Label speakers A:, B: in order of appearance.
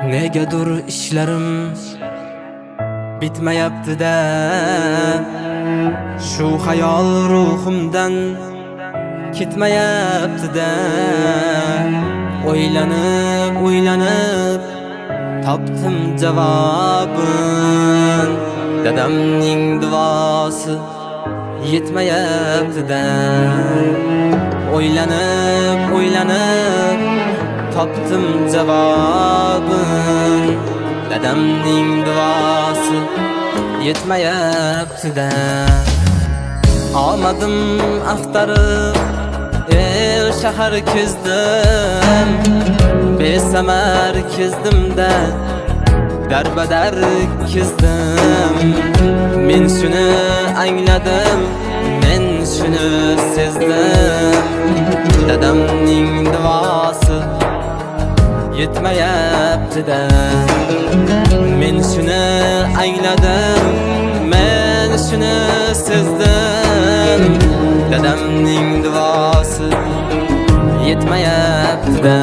A: Negadur ishlarim bitmayapti-da, shu xayol ruhimdan ketmayapti-da. O'ylanib topdim javobin, dadamning duosi yetmayapti-da. O'ylanib topdim javobin, dadamning duosi yetmayapti-da. Omadim axtarib el shahar kezdim, besamar kezdimda darbadar kezdim. Men shuni angladim, men shuni sezdim, dadamning duosi yetmayapti-da. Men shuni angladim, men shuni sezdim, dadamning duosi yetmayapti-da.